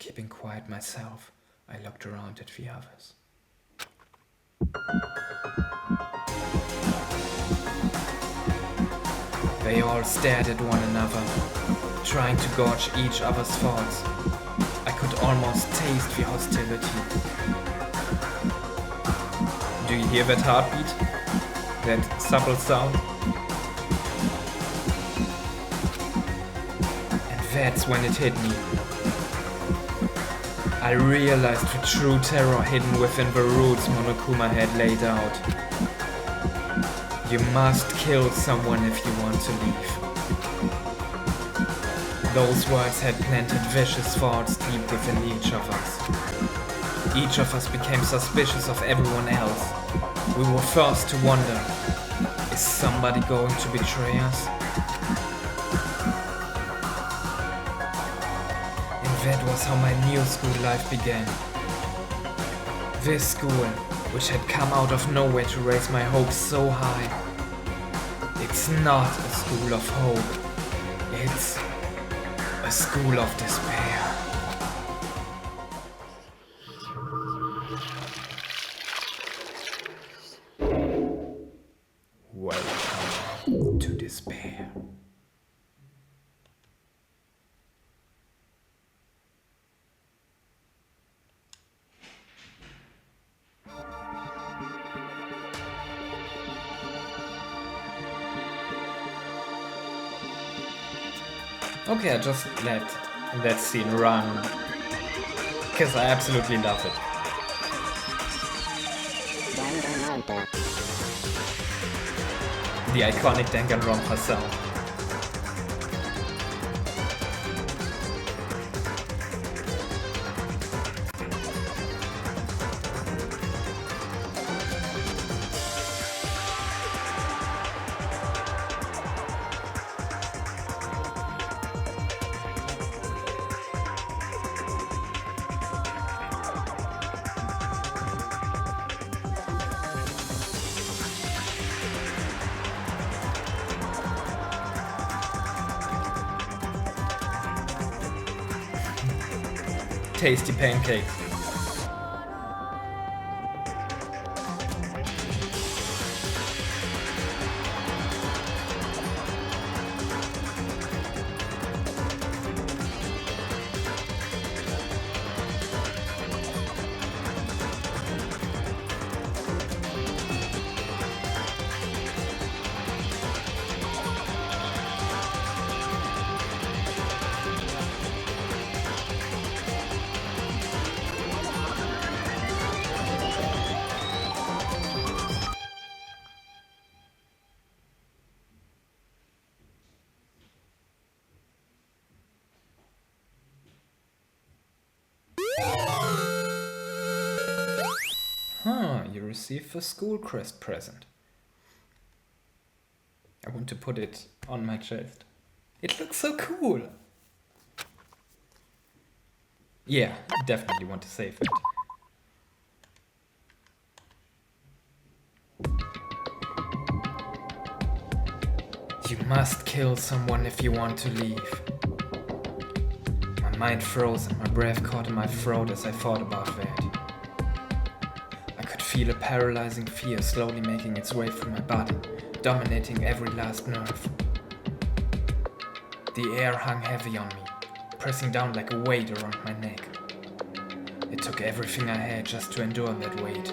Keeping quiet myself, I looked around at the others. They all stared at one another, trying to gauge each other's thoughts. I could almost taste the hostility. Do you hear that heartbeat? That subtle sound? And that's when it hit me. I realized the true terror hidden within the roots Monokuma had laid out. You must kill someone if you want to leave. Those words had planted vicious thoughts deep within each of us. Each of us became suspicious of everyone else. We were forced to wonder, is somebody going to betray us? That was how my new school life began. This school, which had come out of nowhere to raise my hopes so high. It's not a school of hope. It's a school of despair. Welcome to despair. Okay, I just let that scene run, because I absolutely love it. Danganronpa. The iconic Danganronpa sound. Tasty pancake. You received the school crest present. I want to put it on my chest. It looks so cool. Yeah, definitely want to save it. You must kill someone if you want to leave. My mind froze and my breath caught in my throat as I thought about that. I could feel a paralyzing fear slowly making its way through my body, dominating every last nerve. The air hung heavy on me, pressing down like a weight around my neck. It took everything I had just to endure that weight.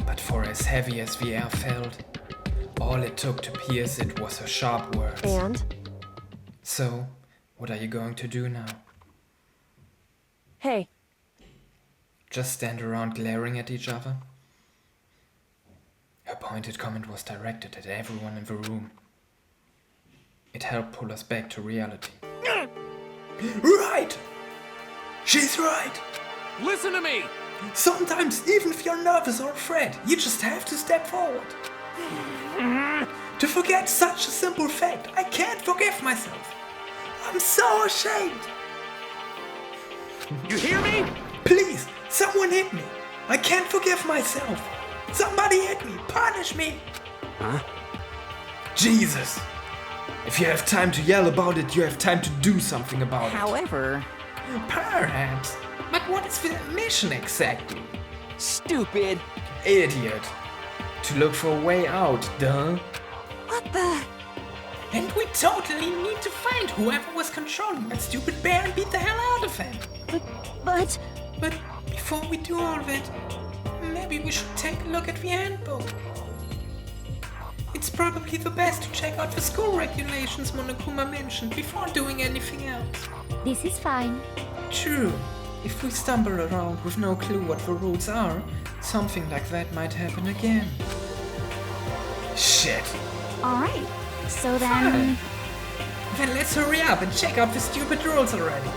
But for as heavy as the air felt, all it took to pierce it was her sharp words. And? So, what are you going to do now? Hey. Just stand around glaring at each other? Her pointed comment was directed at everyone in the room. It helped pull us back to reality. Right! She's right! Listen to me! Sometimes, even if you're nervous or afraid, you just have to step forward. To forget such a simple fact, I can't forgive myself. I'm so ashamed. You hear me? Please, someone hit me. I can't forgive myself. Somebody hit me! Punish me! Huh? Jesus! If you have time to yell about it, you have time to do something about However, it. Perhaps. But what is the mission exactly? stupid. Idiot. To look for a way out, duh. What the? And we totally need to find whoever was controlling that stupid bear and beat the hell out of him. But But before we do all that, maybe we should take a look at the handbook. It's probably the best to check out the school regulations Monokuma mentioned before doing anything else. This is fine. True. If we stumble around with no clue what the rules are, something like that might happen again. Shit. Alright, so Fine. then... Then let's hurry up and check out the stupid rules already.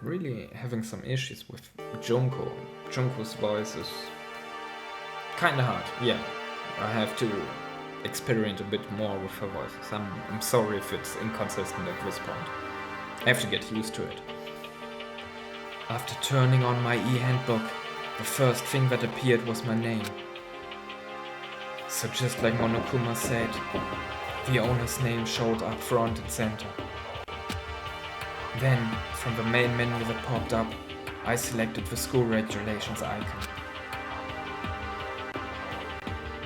Really having some issues with Junko. Junko's voice is kinda hard. Yeah, I have to experiment a bit more with her voices. I'm sorry if it's inconsistent at this point. I have to get used to it. After turning on my e-handbook, the first thing that appeared was my name. So just like Monokuma said, the owner's name showed up front and center. Then, from the main menu that popped up, I selected the school regulations icon.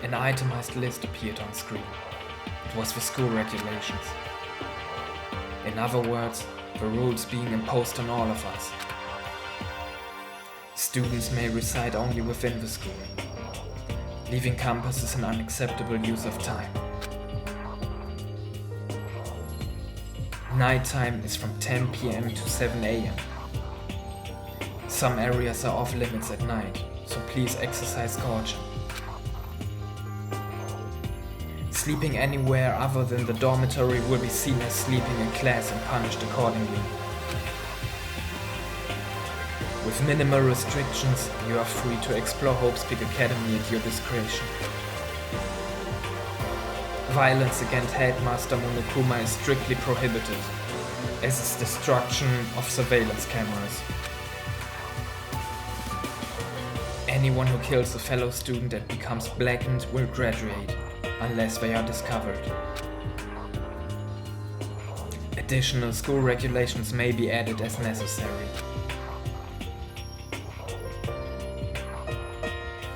An itemized list appeared on screen. It was the school regulations. In other words, the rules being imposed on all of us. Students may reside only within the school. Leaving campus is an unacceptable use of time. Nighttime is from 10 p.m. to 7 a.m. Some areas are off limits at night, so please exercise caution. Sleeping anywhere other than the dormitory will be seen as sleeping in class and punished accordingly. With minimal restrictions, you are free to explore Hope's Peak Academy at your discretion. Violence against Headmaster Monokuma is strictly prohibited, as is destruction of surveillance cameras. Anyone who kills a fellow student and becomes blackened will graduate, unless they are discovered. Additional school regulations may be added as necessary.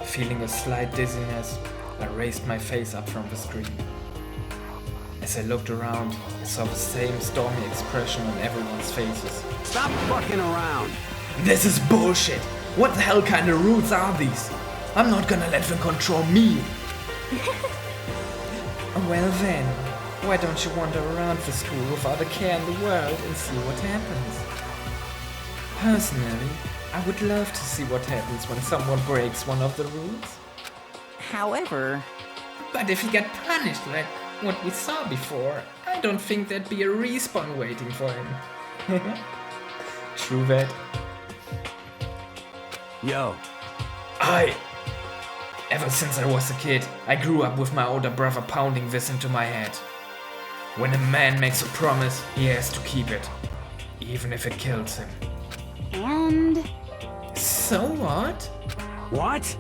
Feeling a slight dizziness, I raised my face up from the screen. As I looked around, I saw the same stormy expression on everyone's faces. Stop fucking around! This is bullshit! What the hell kind of rules are these? I'm not gonna let them control me! Well then, why don't you wander around the school without a care in the world and see what happens? Personally, I would love to see what happens when someone breaks one of the rules. However, But if he got punished like what we saw before, I don't think there'd be a respawn waiting for him. True that. Yo, Ever since I was a kid, I grew up with my older brother pounding this into my head. When a man makes a promise, he has to keep it, even if it kills him. And... So what? what?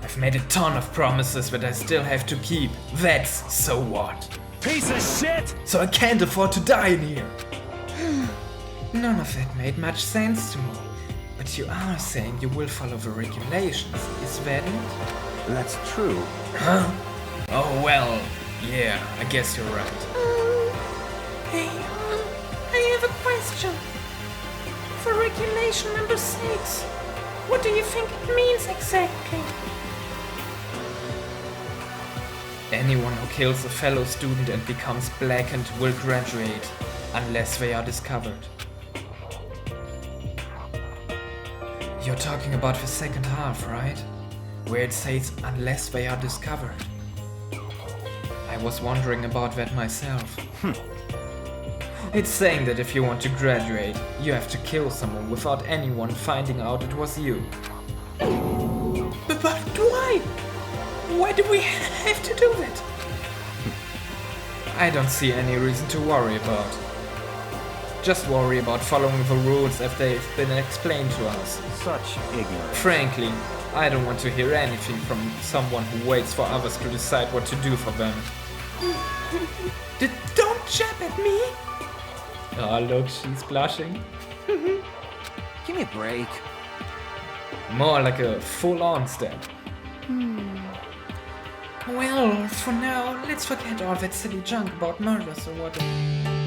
I've made a ton of promises that I still have to keep. That's so what? Piece of shit! So I can't afford to die in here. None of that made much sense to me. But you are saying you will follow the regulations, is that it? That's true. Huh? Oh well, yeah, I guess you're right. Hey, I have a question. For regulation number 6, what do you think it means exactly? Anyone who kills a fellow student and becomes blackened will graduate, unless they are discovered. You're talking about the second half, right? Where it says unless they are discovered. I was wondering about that myself. It's saying that if you want to graduate, you have to kill someone without anyone finding out it was you. But why? Why do we have to do that? I don't see any reason to worry about. Just worry about following the rules as they've been explained to us. Such ignorance. Frankly, I don't want to hear anything from someone who waits for others to decide what to do for them. Don't jab at me! Oh, look, she's blushing. Give me a break. More like a full-on step. Well, for now, let's forget all that silly junk about murders or whatever.